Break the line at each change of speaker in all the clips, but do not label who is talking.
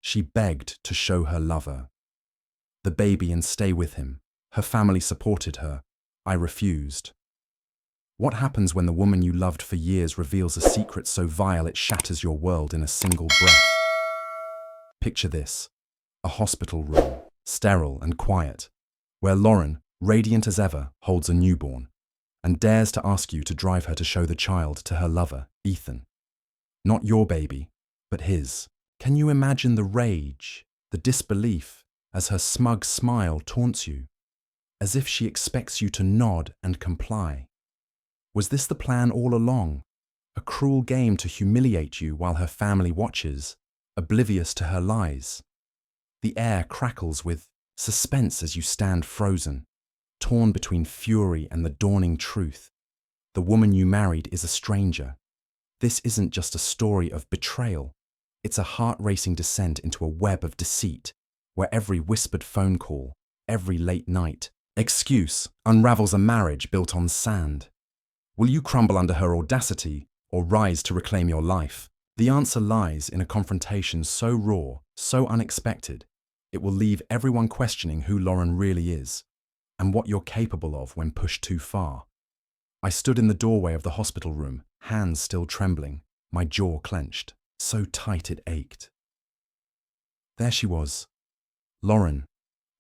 She begged to show her lover the baby and stay with him. Her family supported her. I refused. What happens when the woman you loved for years reveals a secret so vile it shatters your world in a single breath? Picture this: a hospital room, sterile and quiet, where Lauren, radiant as ever, holds a newborn and dares to ask you to drive her to show the child to her lover, Ethan. Not your baby, but his. Can you imagine the rage, the disbelief, as her smug smile taunts you, as if she expects you to nod and comply? Was this the plan all along? A cruel game to humiliate you while her family watches, oblivious to her lies? The air crackles with suspense as you stand frozen, torn between fury and the dawning truth. The woman you married is a stranger. This isn't just a story of betrayal. It's a heart-racing descent into a web of deceit, where every whispered phone call, every late night excuse unravels a marriage built on sand. Will you crumble under her audacity or rise to reclaim your life? The answer lies in a confrontation so raw, so unexpected, it will leave everyone questioning who Lauren really is and what you're capable of when pushed too far. I stood in the doorway of the hospital room, hands still trembling, my jaw clenched, so tight it ached. There she was, Lauren,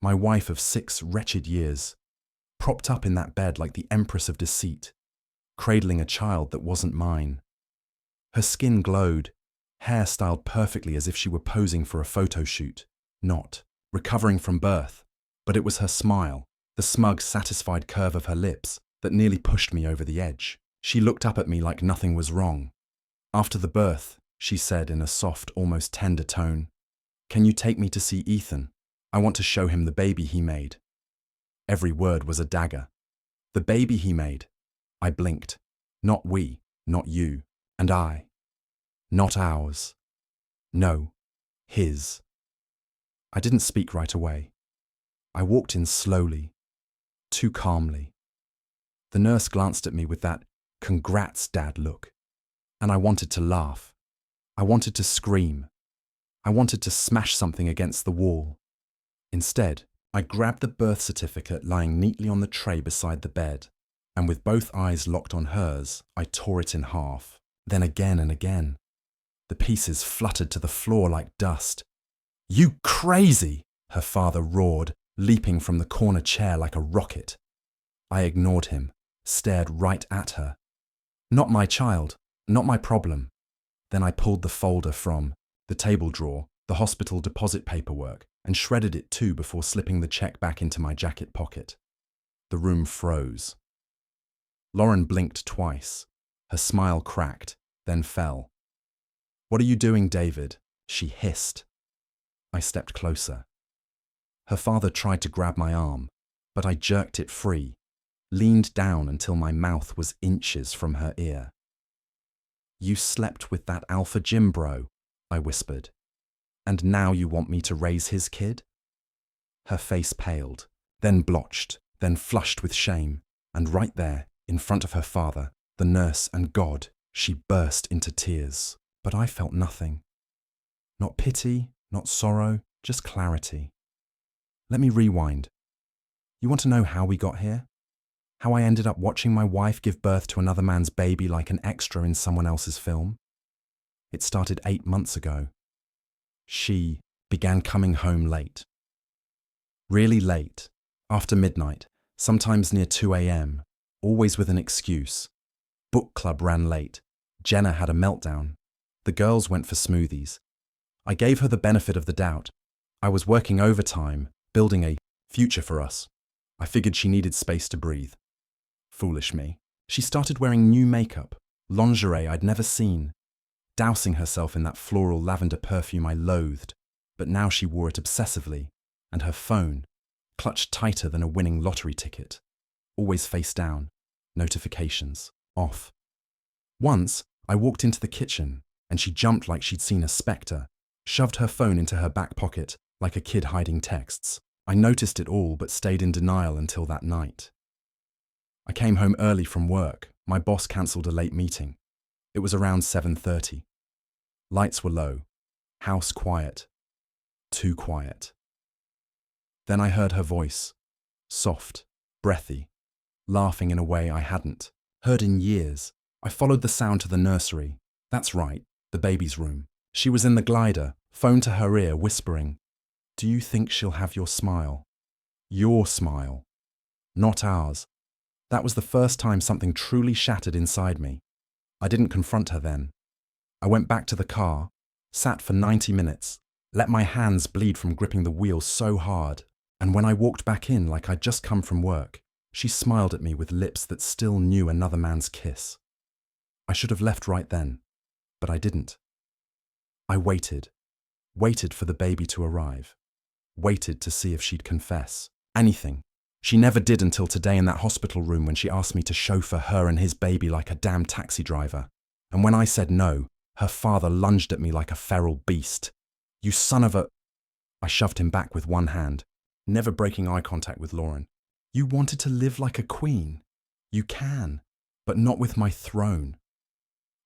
my wife of 6 wretched years, propped up in that bed like the empress of deceit, cradling a child that wasn't mine. Her skin glowed, hair styled perfectly as if she were posing for a photo shoot, not recovering from birth. But it was her smile, the smug, satisfied curve of her lips, that nearly pushed me over the edge. She looked up at me like nothing was wrong. After the birth, she said in a soft, almost tender tone, "Can you take me to see Ethan? I want to show him the baby he made." Every word was a dagger. The baby he made. I blinked. Not we, not you, and I. Not ours. No, his. I didn't speak right away. I walked in slowly, too calmly. The nurse glanced at me with that "congrats, Dad" look, and I wanted to laugh. I wanted to scream. I wanted to smash something against the wall. Instead, I grabbed the birth certificate lying neatly on the tray beside the bed, and with both eyes locked on hers, I tore it in half, then again and again. The pieces fluttered to the floor like dust. "You crazy!" her father roared, leaping from the corner chair like a rocket. I ignored him, stared right at her. Not my child, not my problem. Then I pulled the folder from the table drawer, the hospital deposit paperwork, and shredded it too before slipping the check back into my jacket pocket. The room froze. Lauren blinked twice. Her smile cracked, then fell. "What are you doing, David?" she hissed. I stepped closer. Her father tried to grab my arm, but I jerked it free, leaned down until my mouth was inches from her ear. "You slept with that alpha gym bro," I whispered. "And now you want me to raise his kid?" Her face paled, then blotched, then flushed with shame, and right there, in front of her father, the nurse and God, she burst into tears. But I felt nothing. Not pity, not sorrow, just clarity. Let me rewind. You want to know how we got here? How I ended up watching my wife give birth to another man's baby like an extra in someone else's film? It started 8 months ago. She began coming home late. Really late, after midnight, sometimes near 2 a.m., always with an excuse. Book club ran late. Jenna had a meltdown. The girls went for smoothies. I gave her the benefit of the doubt. I was working overtime, building a future for us. I figured she needed space to breathe. Foolish me. She started wearing new makeup, lingerie I'd never seen, dousing herself in that floral lavender perfume I loathed, but now she wore it obsessively, and her phone, clutched tighter than a winning lottery ticket, always face down, notifications off. Once, I walked into the kitchen, and she jumped like she'd seen a spectre, shoved her phone into her back pocket like a kid hiding texts. I noticed it all but stayed in denial until that night. I came home early from work. My boss cancelled a late meeting. It was around 7:30. Lights were low, house quiet. too quiet. Then I heard her voice, soft, breathy, laughing in a way I hadn't heard in years. I followed the sound to the nursery. That's right, the baby's room. She was in the glider, phone to her ear, whispering, "Do you think she'll have your smile? Your smile, not ours." That was the first time something truly shattered inside me. I didn't confront her then. I went back to the car, sat for 90 minutes, let my hands bleed from gripping the wheel so hard, and when I walked back in like I'd just come from work, she smiled at me with lips that still knew another man's kiss. I should have left right then, but I didn't. I waited for the baby to arrive, waited to see if she'd confess. Anything. She never did until today in that hospital room when she asked me to chauffeur her and his baby like a damn taxi driver. And when I said no, her father lunged at me like a feral beast. "You son of a..." I shoved him back with one hand, never breaking eye contact with Lauren. "You wanted to live like a queen. You can, but not with my throne."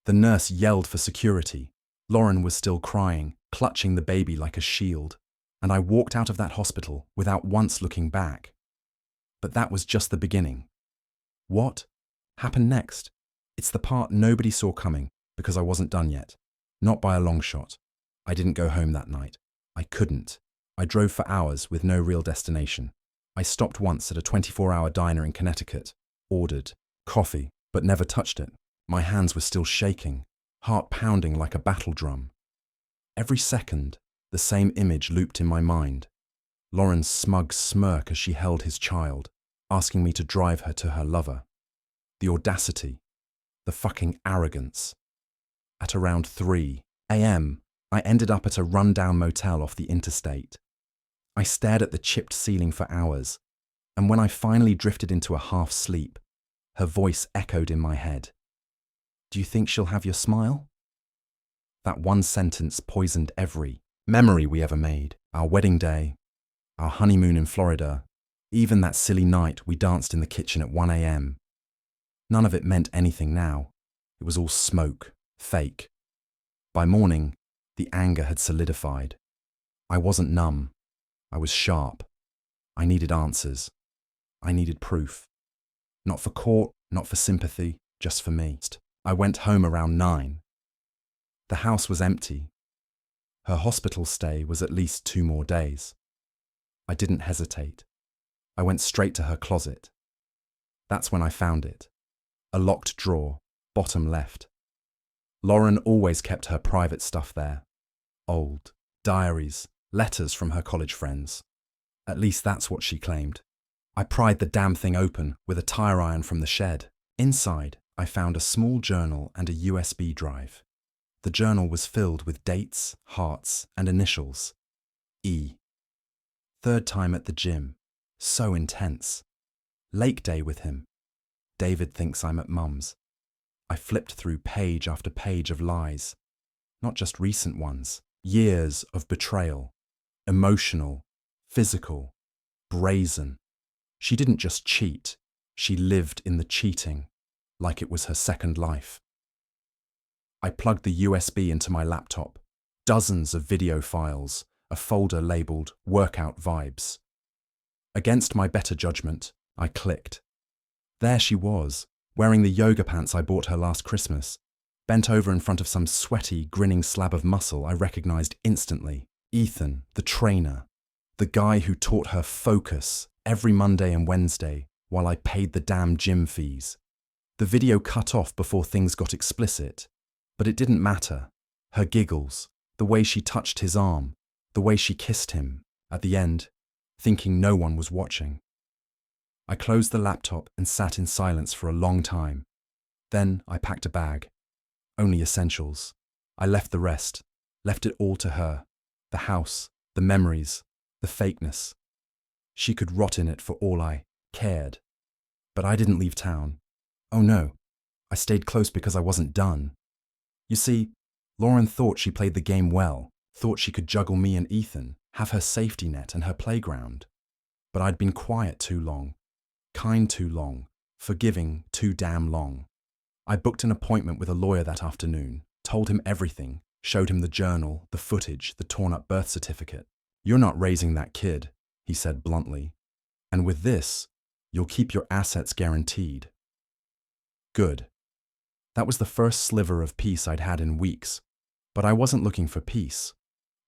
The nurse yelled for security. Lauren was still crying, clutching the baby like a shield, and I walked out of that hospital without once looking back. But that was just the beginning. What happened next? It's the part nobody saw coming, because I wasn't done yet. Not by a long shot. I didn't go home that night. I couldn't. I drove for hours with no real destination. I stopped once at a 24-hour diner in Connecticut, ordered coffee, but never touched it. My hands were still shaking, heart pounding like a battle drum. Every second, the same image looped in my mind. Lauren's smug smirk as she held his child, asking me to drive her to her lover. The audacity, the fucking arrogance. At around 3 a.m., I ended up at a rundown motel off the interstate. I stared at the chipped ceiling for hours, and when I finally drifted into a half sleep, her voice echoed in my head. "Do you think she'll have your smile?" That one sentence poisoned every memory we ever made. Our wedding day, our honeymoon in Florida, even that silly night we danced in the kitchen at 1 a.m. None of it meant anything now. It was all smoke, fake. By morning, the anger had solidified. I wasn't numb. I was sharp. I needed answers. I needed proof. Not for court, not for sympathy, just for me. I went home around 9. The house was empty. Her hospital stay was at least 2 more days. I didn't hesitate. I went straight to her closet. That's when I found it. A locked drawer, bottom left. Lauren always kept her private stuff there. Old diaries, letters from her college friends. At least that's what she claimed. I pried the damn thing open with a tire iron from the shed. Inside, I found a small journal and a USB drive. The journal was filled with dates, hearts, and initials. E. 3rd time at the gym. So intense. Lake day with him. David thinks I'm at Mum's. I flipped through page after page of lies. Not just recent ones. Years of betrayal. Emotional, physical, brazen. She didn't just cheat. She lived in the cheating, like it was her second life. I plugged the USB into my laptop. Dozens of video files, a folder labeled Workout Vibes. Against my better judgment, I clicked. There she was, wearing the yoga pants I bought her last Christmas, bent over in front of some sweaty, grinning slab of muscle I recognized instantly. Ethan, the trainer, the guy who taught her focus every Monday and Wednesday while I paid the damn gym fees. The video cut off before things got explicit, but it didn't matter. Her giggles, the way she touched his arm, the way she kissed him, at the end, thinking no one was watching. I closed the laptop and sat in silence for a long time. Then I packed a bag. Only essentials. I left the rest, left it all to her. The house, the memories, the fakeness. She could rot in it for all I cared. But I didn't leave town. Oh no, I stayed close because I wasn't done. You see, Lauren thought she played the game well, thought she could juggle me and Ethan, have her safety net and her playground. But I'd been quiet too long, kind too long, forgiving too damn long. I booked an appointment with a lawyer that afternoon, told him everything, showed him the journal, the footage, the torn-up birth certificate. "You're not raising that kid," he said bluntly. "And with this, you'll keep your assets guaranteed." Good. That was the first sliver of peace I'd had in weeks. But I wasn't looking for peace.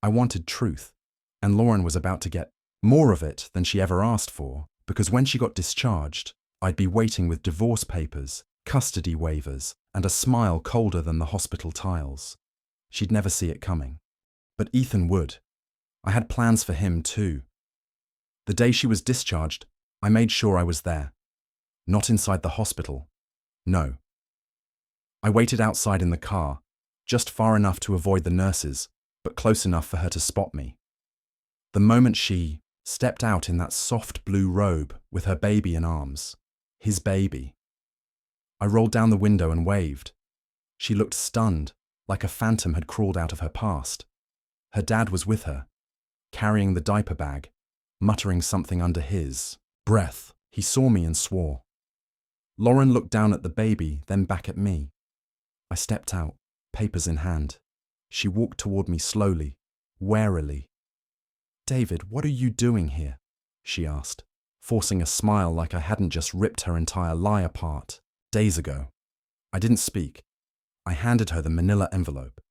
I wanted truth. And Lauren was about to get more of it than she ever asked for, because when she got discharged, I'd be waiting with divorce papers, custody waivers, and a smile colder than the hospital tiles. She'd never see it coming. But Ethan would. I had plans for him too. The day she was discharged, I made sure I was there. Not inside the hospital. No. I waited outside in the car, just far enough to avoid the nurses, but close enough for her to spot me. The moment she stepped out in that soft blue robe with her baby in arms, his baby, I rolled down the window and waved. She looked stunned, like a phantom had crawled out of her past. Her dad was with her, carrying the diaper bag, muttering something under his breath. He saw me and swore. Lauren looked down at the baby, then back at me. I stepped out, papers in hand. She walked toward me slowly, warily. "David, what are you doing here?" she asked, forcing a smile like I hadn't just ripped her entire lie apart days ago. I didn't speak. I handed her the manila envelope.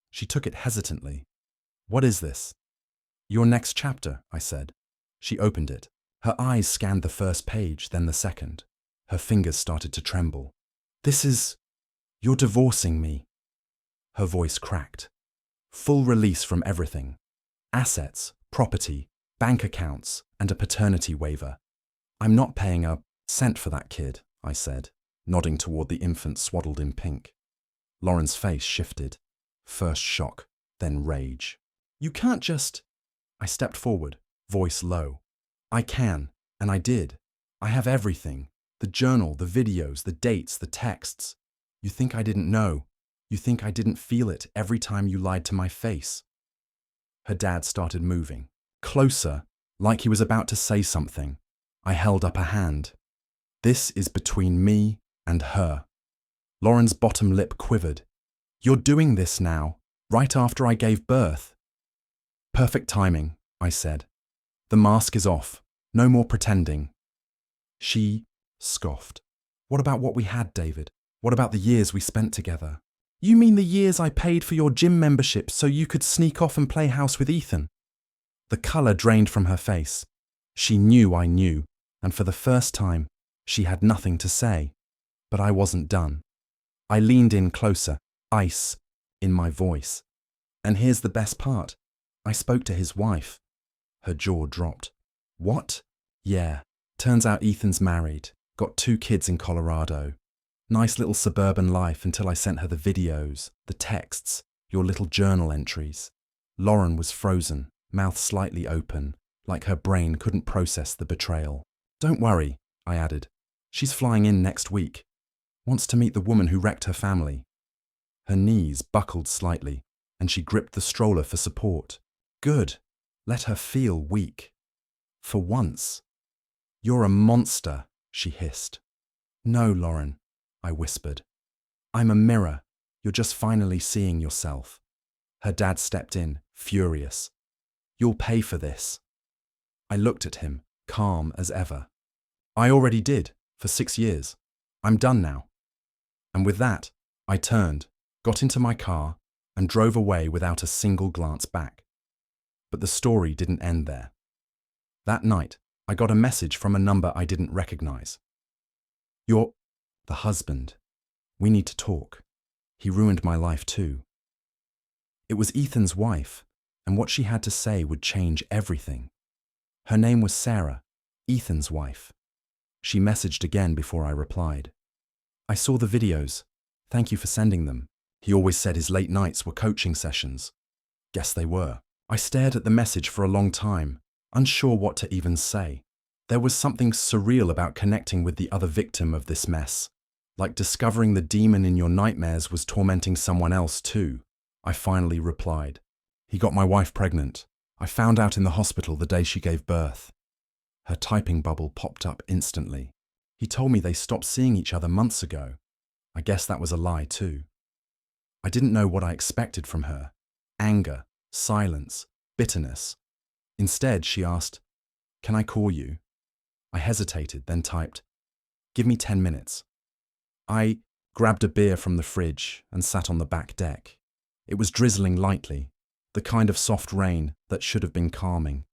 She took it hesitantly. "What is this?" "Your next chapter," I said. She opened it. Her eyes scanned the first page, then the second. Her fingers started to tremble. "You're divorcing me." Her voice cracked. "Full release from everything. Assets, property, bank accounts, and a paternity waiver. I'm not paying a cent for that kid," I said, nodding toward the infant swaddled in pink. Lauren's face shifted. First shock, then rage. "You can't just—" I stepped forward, voice low. "I can, and I did. I have everything. The journal, the videos, the dates, the texts. You think I didn't know? You think I didn't feel it every time you lied to my face?" Her dad started moving. Closer, like he was about to say something. I held up a hand. "This is between me and her." Lauren's bottom lip quivered. "You're doing this now, right after I gave birth." "Perfect timing," I said. "The mask is off. No more pretending." She scoffed. "What about what we had, David? What about the years we spent together?" "You mean the years I paid for your gym membership so you could sneak off and play house with Ethan?" The colour drained from her face. She knew I knew, and for the first time, she had nothing to say. But I wasn't done. I leaned in closer, ice in my voice. "And here's the best part. I spoke to his wife." Her jaw dropped. "What?" "Yeah. Turns out Ethan's married, got 2 kids in Colorado. Nice little suburban life until I sent her the videos, the texts, your little journal entries." Lauren was frozen, mouth slightly open, like her brain couldn't process the betrayal. "Don't worry," I added. "She's flying in next week. Wants to meet the woman who wrecked her family." Her knees buckled slightly, and she gripped the stroller for support. "Good. Let her feel weak. For once." "You're a monster," she hissed. "No, Lauren," I whispered. "I'm a mirror. You're just finally seeing yourself." Her dad stepped in, furious. "You'll pay for this." I looked at him, calm as ever. "I already did, for 6 years. I'm done now." And with that, I turned, got into my car, and drove away without a single glance back. But the story didn't end there. That night, I got a message from a number I didn't recognize. "You're the husband. We need to talk. He ruined my life too." It was Ethan's wife, and what she had to say would change everything. Her name was Sarah, Ethan's wife. She messaged again before I replied. "I saw the videos. Thank you for sending them. He always said his late nights were coaching sessions." Guess they were. I stared at the message for a long time, unsure what to even say. There was something surreal about connecting with the other victim of this mess, like discovering the demon in your nightmares was tormenting someone else too. I finally replied. "He got my wife pregnant. I found out in the hospital the day she gave birth." Her typing bubble popped up instantly. "He told me they stopped seeing each other months ago." I guess that was a lie too. I didn't know what I expected from her. Anger, silence, bitterness. Instead, she asked, "Can I call you?" I hesitated, then typed, "Give me 10 minutes." I grabbed a beer from the fridge and sat on the back deck. It was drizzling lightly, the kind of soft rain that should have been calming.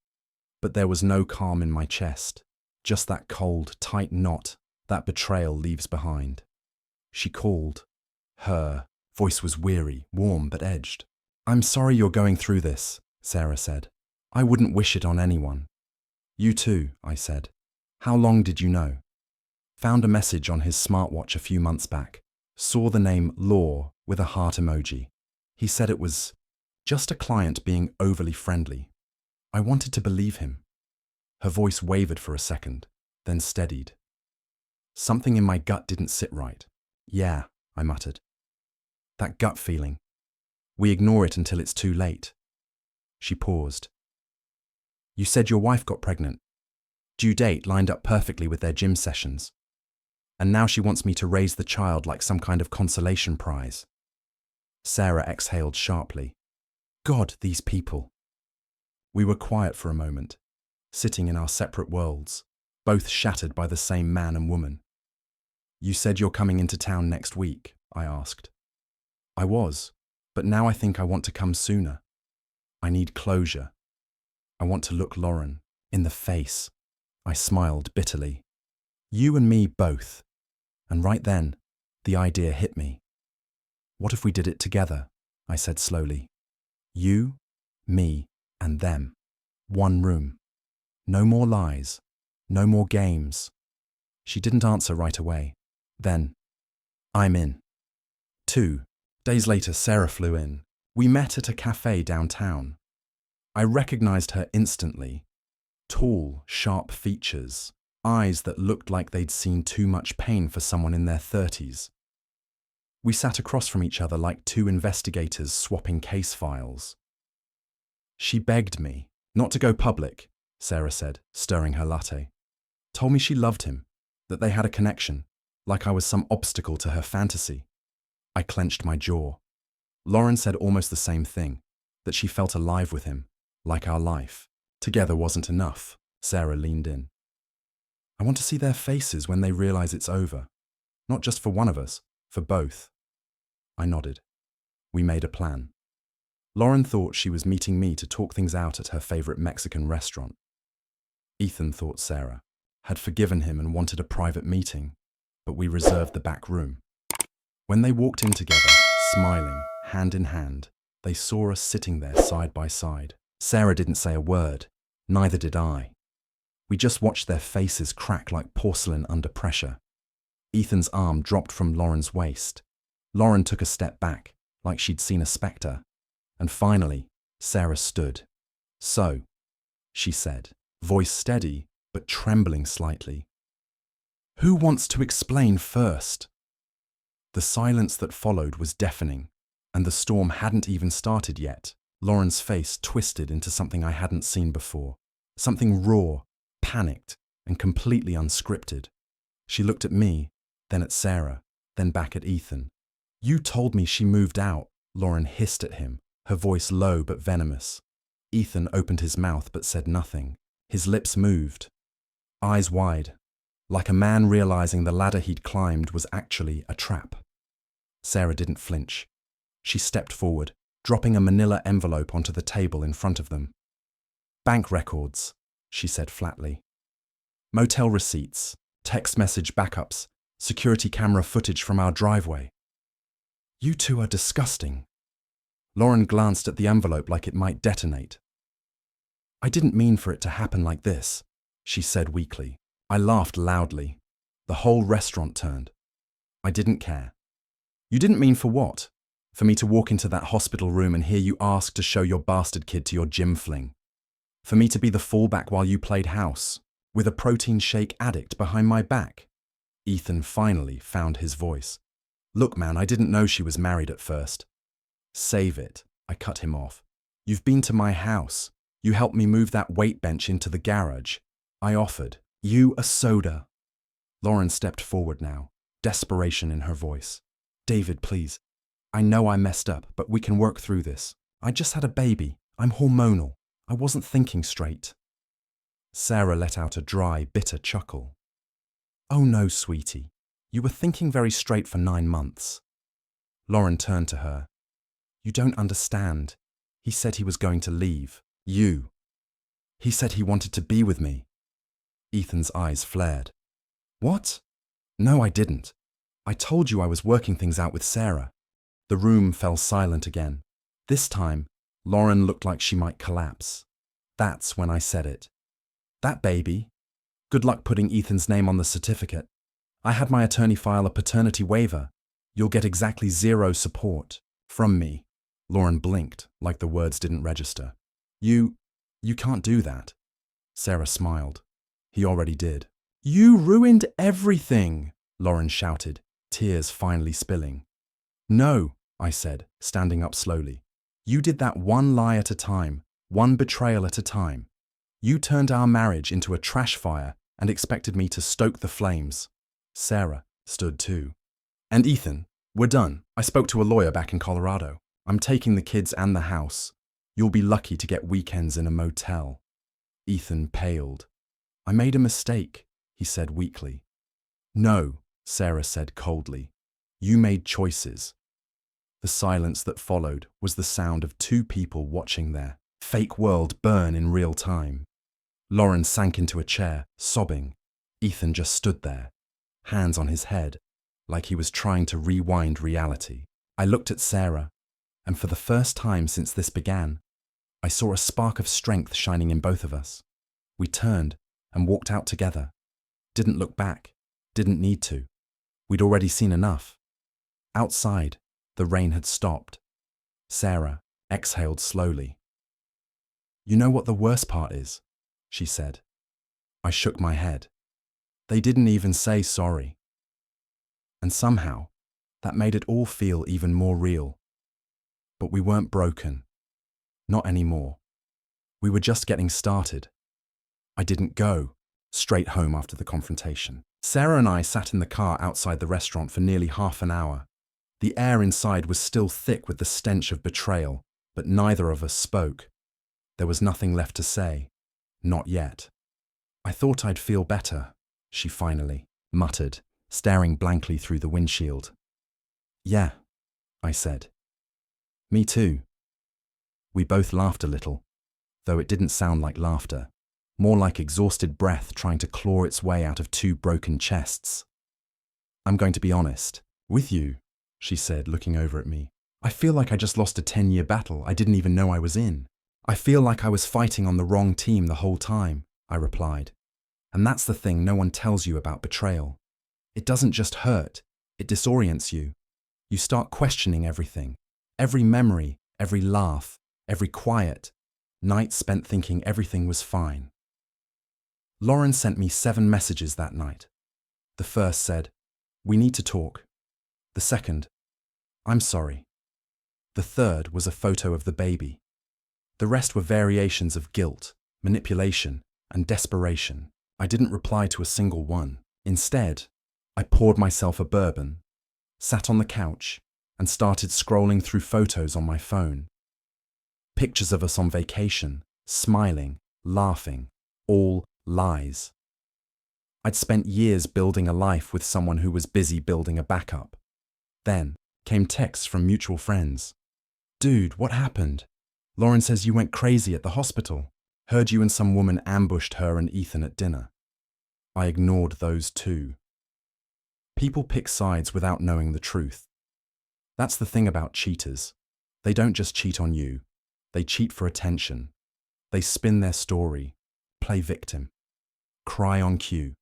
But there was no calm in my chest, just that cold, tight knot that betrayal leaves behind. She called. Her voice was weary, warm but edged. "I'm sorry you're going through this," Sarah said. "I wouldn't wish it on anyone." "You too," I said. "How long did you know?" Found a message on his smartwatch a few months back. Saw the name Law with a heart emoji. He said it was just a client being overly friendly. I wanted to believe him. Her voice wavered for a second, then steadied. Something in my gut didn't sit right. "Yeah," I muttered. "That gut feeling. We ignore it until it's too late." She paused. "You said your wife got pregnant. Due date lined up perfectly with their gym sessions. And now she wants me to raise the child like some kind of consolation prize." Sarah exhaled sharply. God, these people. We were quiet for a moment, sitting in our separate worlds, both shattered by the same man and woman. "You said you're coming into town next week," I asked. "I was, but now I think I want to come sooner. I need closure. I want to look Lauren in the face." I smiled bitterly. "You and me both." And right then, the idea hit me. "What if we did it together?" I said slowly. "You, me, and them. One room. No more lies. No more games." She didn't answer right away. Then, "I'm in." 2 days later, Sarah flew in. We met at a cafe downtown. I recognized her instantly. Tall, sharp features, eyes that looked like they'd seen too much pain for someone in their 30s. We sat across from each other like two investigators swapping case files. "She begged me not to go public," Sarah said, stirring her latte. "Told me she loved him, that they had a connection, like I was some obstacle to her fantasy." I clenched my jaw. Lauren said almost the same thing, that she felt alive with him, like our life. Together wasn't enough. Sarah leaned in. "I want to see their faces when they realize it's over. Not just for one of us, for both." I nodded. We made a plan. Lauren thought she was meeting me to talk things out at her favorite Mexican restaurant. Ethan thought Sarah had forgiven him and wanted a private meeting, but we reserved the back room. When they walked in together, smiling, hand in hand, they saw us sitting there side by side. Sarah didn't say a word, neither did I. We just watched their faces crack like porcelain under pressure. Ethan's arm dropped from Lauren's waist. Lauren took a step back, like she'd seen a spectre. And finally, Sarah stood. "So," she said, voice steady but trembling slightly. "Who wants to explain first?" The silence that followed was deafening, and the storm hadn't even started yet. Lauren's face twisted into something I hadn't seen before, something raw, panicked, and completely unscripted. She looked at me, then at Sarah, then back at Ethan. "You told me she moved out," Lauren hissed at him, her voice low but venomous. Ethan opened his mouth but said nothing. His lips moved, eyes wide, like a man realizing the ladder he'd climbed was actually a trap. Sarah didn't flinch. She stepped forward, dropping a manila envelope onto the table in front of them. "Bank records," she said flatly. "Motel receipts, text message backups, security camera footage from our driveway." "You two are disgusting." Lauren glanced at the envelope like it might detonate. "I didn't mean for it to happen like this," she said weakly. I laughed loudly. The whole restaurant turned. I didn't care. "You didn't mean for what? For me to walk into that hospital room and hear you ask to show your bastard kid to your gym fling? For me to be the fallback while you played house, with a protein shake addict behind my back?" Ethan finally found his voice. "Look, man, I didn't know she was married at first." "Save it," I cut him off. "You've been to my house. You helped me move that weight bench into the garage. I offered you a soda." Lauren stepped forward now, desperation in her voice. "David, please. I know I messed up, but we can work through this. I just had a baby. I'm hormonal. I wasn't thinking straight. Sarah let out a dry, bitter chuckle. Oh no, sweetie. You were thinking very straight for 9 months. Lauren turned to her. You don't understand. He said he was going to leave. You. He said he wanted to be with me. Ethan's eyes flared. What? No, I didn't. I told you I was working things out with Sarah. The room fell silent again. This time, Lauren looked like she might collapse. That's when I said it. That baby. Good luck putting Ethan's name on the certificate. I had my attorney file a paternity waiver. You'll get exactly 0 support. From me. Lauren blinked, like the words didn't register. You can't do that. Sarah smiled. He already did. You ruined everything, Lauren shouted, tears finally spilling. No, I said, standing up slowly. You did that one lie at a time, one betrayal at a time. You turned our marriage into a trash fire and expected me to stoke the flames. Sarah stood too. And Ethan, we're done. I spoke to a lawyer back in Colorado. I'm taking the kids and the house. You'll be lucky to get weekends in a motel. Ethan paled. I made a mistake, he said weakly. No, Sarah said coldly. You made choices. The silence that followed was the sound of 2 people watching their fake world burn in real time. Lauren sank into a chair, sobbing. Ethan just stood there, hands on his head, like he was trying to rewind reality. I looked at Sarah, and for the first time since this began, I saw a spark of strength shining in both of us. We turned and walked out together. Didn't look back, didn't need to. We'd already seen enough. Outside, the rain had stopped. Sarah exhaled slowly. You know what the worst part is? She said. I shook my head. They didn't even say sorry. And somehow, that made it all feel even more real. But we weren't broken. Not anymore. We were just getting started. I didn't go straight home after the confrontation. Sarah and I sat in the car outside the restaurant for nearly half an hour. The air inside was still thick with the stench of betrayal, but neither of us spoke. There was nothing left to say. Not yet. I thought I'd feel better, she finally muttered, staring blankly through the windshield. Yeah, I said. Me too. We both laughed a little, though it didn't sound like laughter, more like exhausted breath trying to claw its way out of 2 broken chests. I'm going to be honest with you, she said, looking over at me. I feel like I just lost a 10-year battle I didn't even know I was in. I feel like I was fighting on the wrong team the whole time, I replied. And that's the thing no one tells you about betrayal. It doesn't just hurt, it disorients you. You start questioning everything. Every memory, every laugh, every quiet, night spent thinking everything was fine. Lauren sent me 7 messages that night. The first said, "We need to talk." The second, "I'm sorry." The third was a photo of the baby. The rest were variations of guilt, manipulation, and desperation. I didn't reply to a single one. Instead, I poured myself a bourbon, sat on the couch, and started scrolling through photos on my phone. Pictures of us on vacation, smiling, laughing, all lies. I'd spent years building a life with someone who was busy building a backup. Then came texts from mutual friends. "Dude, what happened? Lauren says you went crazy at the hospital. Heard you and some woman ambushed her and Ethan at dinner." I ignored those too. People pick sides without knowing the truth. That's the thing about cheaters. They don't just cheat on you. They cheat for attention. They spin their story, play victim, cry on cue.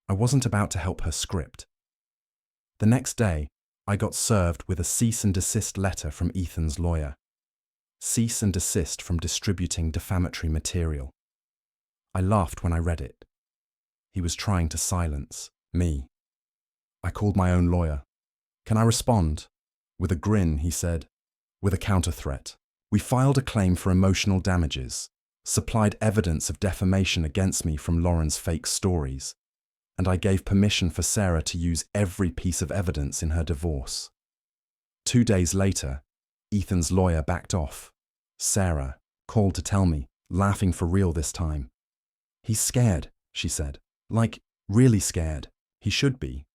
I wasn't about to help her script. The next day, I got served with a cease and desist letter from Ethan's lawyer. Cease and desist from distributing defamatory material. I laughed when I read it. He was trying to silence me. I called my own lawyer. "Can I respond?" With a grin, he said, with a counter-threat. We filed a claim for emotional damages, supplied evidence of defamation against me from Lauren's fake stories, and I gave permission for Sarah to use every piece of evidence in her divorce. 2 days later, Ethan's lawyer backed off. Sarah called to tell me, laughing for real this time. He's scared, she said. Like, really scared. He should be.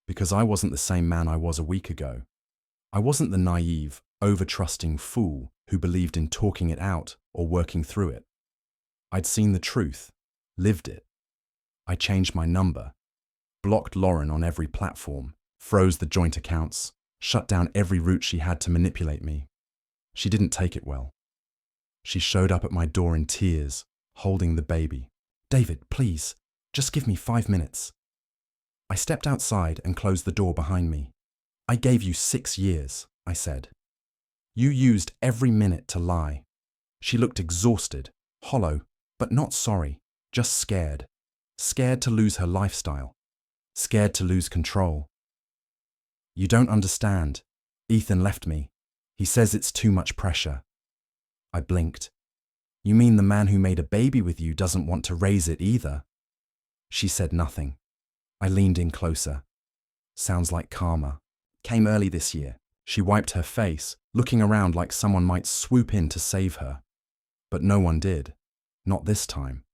Because I wasn't the same man I was a week ago. I wasn't the naive, over-trusting fool who believed in talking it out or working through it. I'd seen the truth, lived it. I changed my number, blocked Lauren on every platform, froze the joint accounts, shut down every route she had to manipulate me. She didn't take it well. She showed up at my door in tears, holding the baby. David, please, just give me 5 minutes. I stepped outside and closed the door behind me. I gave you 6 years, I said. You used every minute to lie. She looked exhausted, hollow, but not sorry, just scared. Scared to lose her lifestyle. Scared to lose control. You don't understand. Ethan left me. He says it's too much pressure. I blinked. You mean the man who made a baby with you doesn't want to raise it either? She said nothing. I leaned in closer. Sounds like karma. Came early this year. She wiped her face, looking around like someone might swoop in to save her. But no one did. Not this time.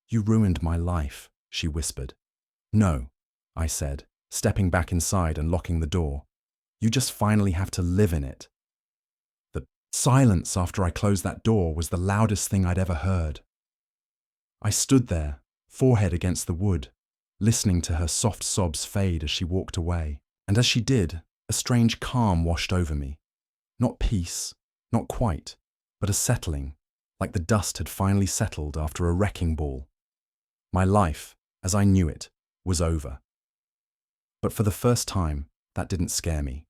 You ruined my life, she whispered. No, I said, stepping back inside and locking the door. You just finally have to live in it. The silence after I closed that door was the loudest thing I'd ever heard. I stood there, forehead against the wood, listening to her soft sobs fade as she walked away. And as she did, a strange calm washed over me. Not peace, not quite, but a settling, like the dust had finally settled after a wrecking ball. My life, as I knew it, was over. But for the first time, that didn't scare me.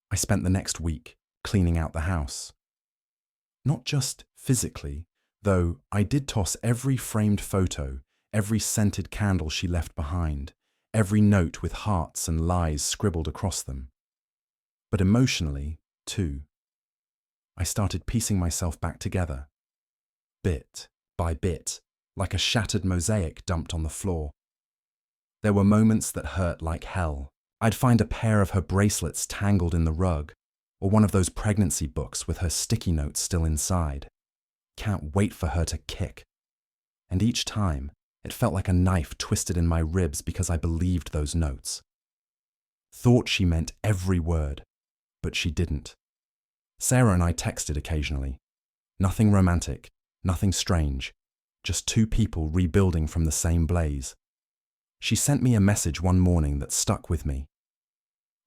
I spent the next week cleaning out the house. Not just physically, though I did toss every framed photo, every scented candle she left behind, every note with hearts and lies scribbled across them. But emotionally, too. I started piecing myself back together, bit by bit, like a shattered mosaic dumped on the floor. There were moments that hurt like hell. I'd find a pair of her bracelets tangled in the rug, or one of those pregnancy books with her sticky notes still inside. Can't wait for her to kick. And each time, it felt like a knife twisted in my ribs because I believed those notes. Thought she meant every word, but she didn't. Sarah and I texted occasionally. Nothing romantic, nothing strange, just two people rebuilding from the same blaze. She sent me a message one morning that stuck with me.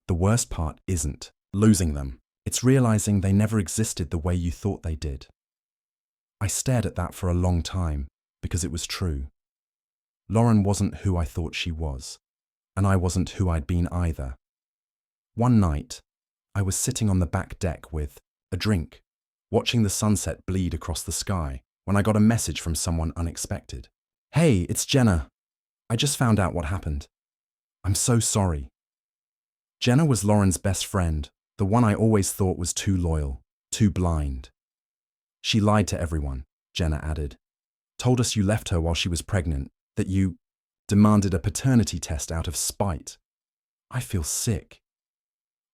The worst part isn't losing them. It's realizing they never existed the way you thought they did. I stared at that for a long time because it was true. Lauren wasn't who I thought she was, and I wasn't who I'd been either. One night, I was sitting on the back deck with a drink, watching the sunset bleed across the sky, when I got a message from someone unexpected. Hey, it's Jenna. I just found out what happened. I'm so sorry. Jenna was Lauren's best friend, the one I always thought was too loyal, too blind. She lied to everyone, Jenna added. Told us you left her while she was pregnant, that you demanded a paternity test out of spite. I feel sick.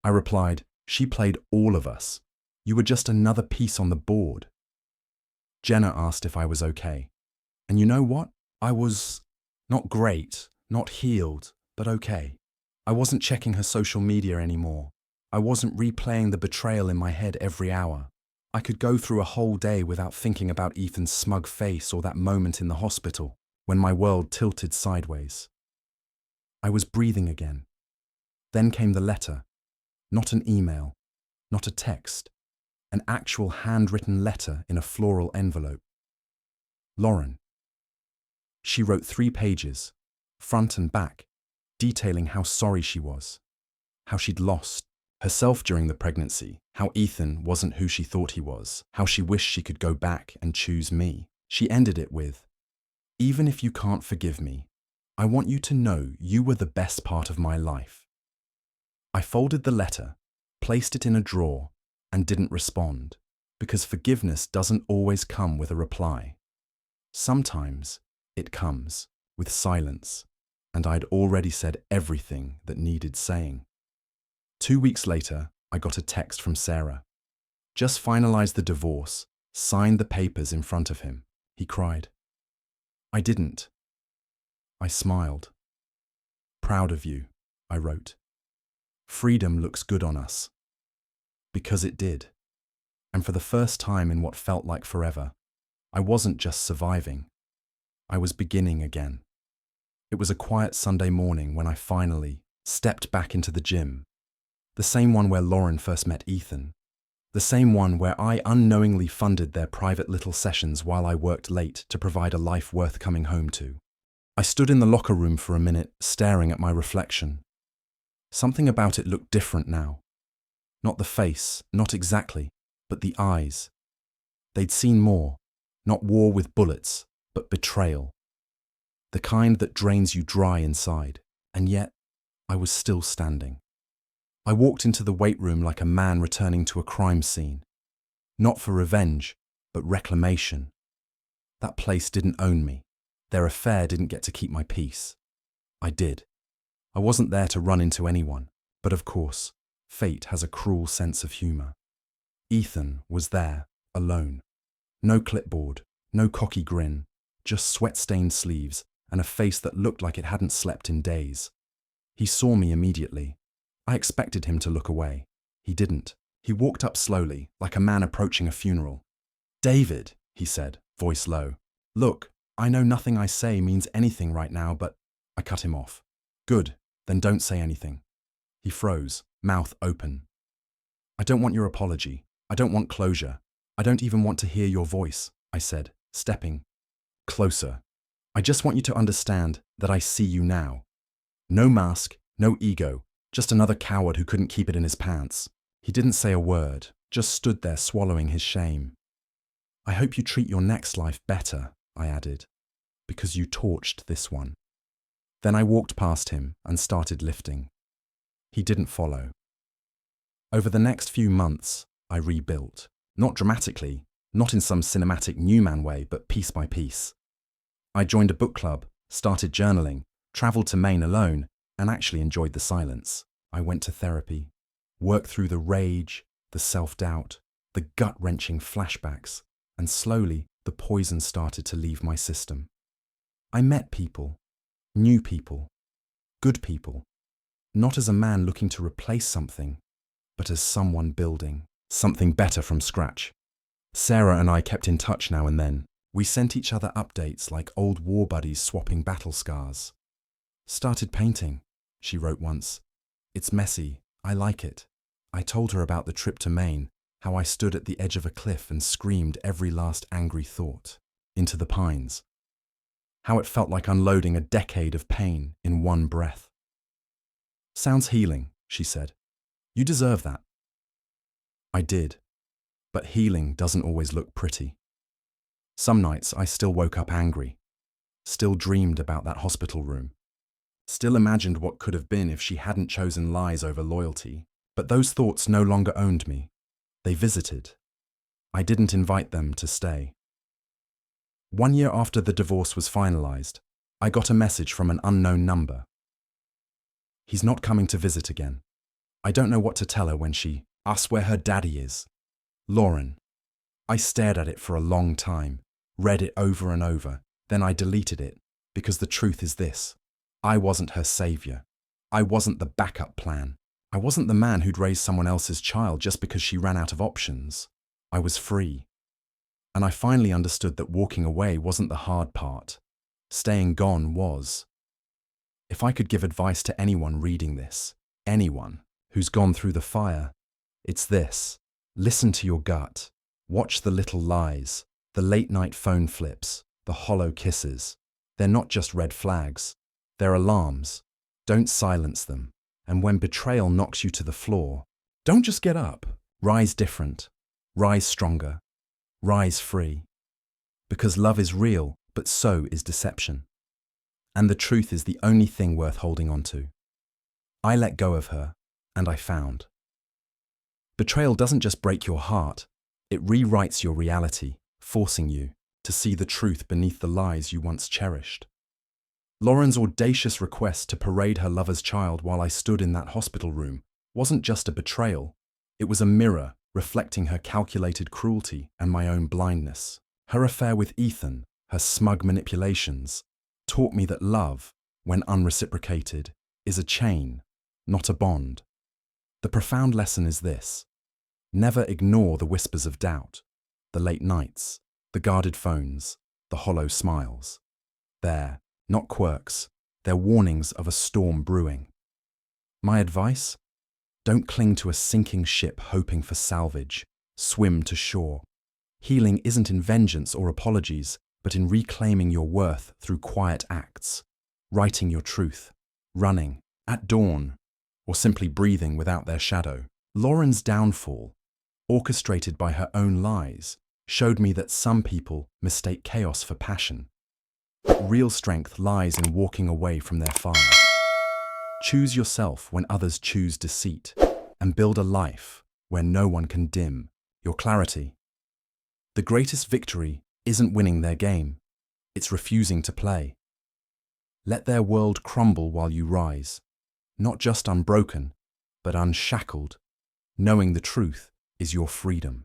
I replied, she played all of us. You were just another piece on the board. Jenna asked if I was okay. And you know what? I was not great, not healed, but okay. I wasn't checking her social media anymore. I wasn't replaying the betrayal in my head every hour. I could go through a whole day without thinking about Ethan's smug face or that moment in the hospital when my world tilted sideways. I was breathing again. Then came the letter. Not an email, not a text, an actual handwritten letter in a floral envelope. Lauren. She wrote 3 pages, front and back, detailing how sorry she was, how she'd lost herself during the pregnancy, how Ethan wasn't who she thought he was, how she wished she could go back and choose me. She ended it with, even if you can't forgive me, I want you to know you were the best part of my life. I folded the letter, placed it in a drawer, and didn't respond, because forgiveness doesn't always come with a reply. Sometimes it comes with silence, and I'd already said everything that needed saying. 2 weeks later, I got a text from Sarah. Just finalized the divorce, Sign the papers in front of him, he cried. I didn't. I smiled. Proud of you, I wrote. Freedom looks good on us. Because it did. And for the first time in what felt like forever, I wasn't just surviving. I was beginning again. It was a quiet Sunday morning when I finally stepped back into the gym. The same one where Lauren first met Ethan. The same one where I unknowingly funded their private little sessions while I worked late to provide a life worth coming home to. I stood in the locker room for a minute, staring at my reflection. Something about it looked different now. Not the face, not exactly, but the eyes. They'd seen more, not war with bullets, but betrayal. The kind that drains you dry inside, and yet I was still standing. I walked into the weight room like a man returning to a crime scene. Not for revenge, but reclamation. That place didn't own me. Their affair didn't get to keep my peace. I did. I wasn't there to run into anyone, but of course, fate has a cruel sense of humor. Ethan was there, alone. No clipboard, no cocky grin, just sweat-stained sleeves and a face that looked like it hadn't slept in days. He saw me immediately. I expected him to look away. He didn't. He walked up slowly, like a man approaching a funeral. David, he said, voice low. Look, I know nothing I say means anything right now, but I cut him off. Good, then don't say anything. He froze, mouth open. I don't want your apology. I don't want closure. I don't even want to hear your voice, I said, stepping closer. I just want you to understand that I see you now. No mask, no ego, just another coward who couldn't keep it in his pants. He didn't say a word, just stood there swallowing his shame. I hope you treat your next life better, I added, because you torched this one. Then I walked past him and started lifting. He didn't follow. Over the next few months, I rebuilt. Not dramatically, not in some cinematic Newman way, but piece by piece. I joined a book club, started journaling, travelled to Maine alone, and actually enjoyed the silence. I went to therapy, worked through the rage, the self-doubt, the gut-wrenching flashbacks, and slowly the poison started to leave my system. I met people, new people, good people, not as a man looking to replace something, but as someone building something better from scratch. Sarah and I kept in touch now and then. We sent each other updates like old war buddies swapping battle scars. Started painting, she wrote once. It's messy, I like it. I told her about the trip to Maine, how I stood at the edge of a cliff and screamed every last angry thought into the pines. How it felt like unloading a decade of pain in one breath. Sounds healing, she said. You deserve that. I did, but healing doesn't always look pretty. Some nights I still woke up angry, still dreamed about that hospital room, still imagined what could have been if she hadn't chosen lies over loyalty, but those thoughts no longer owned me. They visited. I didn't invite them to stay. 1 year after the divorce was finalized, I got a message from an unknown number. He's not coming to visit again. I don't know what to tell her when she asks where her daddy is. Lauren. I stared at it for a long time, read it over and over, then I deleted it, because the truth is this. I wasn't her savior. I wasn't the backup plan. I wasn't the man who'd raise someone else's child just because she ran out of options. I was free. And I finally understood that walking away wasn't the hard part. Staying gone was. If I could give advice to anyone reading this, anyone who's gone through the fire, it's this. Listen to your gut. Watch the little lies, the late-night phone flips, the hollow kisses. They're not just red flags. They're alarms. Don't silence them. And when betrayal knocks you to the floor, don't just get up. Rise different. Rise stronger. Rise free. Because love is real, but so is deception. And the truth is the only thing worth holding on to. I let go of her, and I found. Betrayal doesn't just break your heart, it rewrites your reality, forcing you to see the truth beneath the lies you once cherished. Lauren's audacious request to parade her lover's child while I stood in that hospital room wasn't just a betrayal, it was a mirror reflecting her calculated cruelty and my own blindness. Her affair with Ethan, her smug manipulations, taught me that love, when unreciprocated, is a chain, not a bond. The profound lesson is this: never ignore the whispers of doubt, the late nights, the guarded phones, the hollow smiles. They're not quirks, they're warnings of a storm brewing. My advice? Don't cling to a sinking ship hoping for salvage. Swim to shore. Healing isn't in vengeance or apologies, but in reclaiming your worth through quiet acts, writing your truth, running, at dawn, or simply breathing without their shadow. Lauren's downfall, orchestrated by her own lies, showed me that some people mistake chaos for passion. But real strength lies in walking away from their fire. Choose yourself when others choose deceit, and build a life where no one can dim your clarity. The greatest victory isn't winning their game, it's refusing to play. Let their world crumble while you rise, not just unbroken, but unshackled, knowing the truth is your freedom.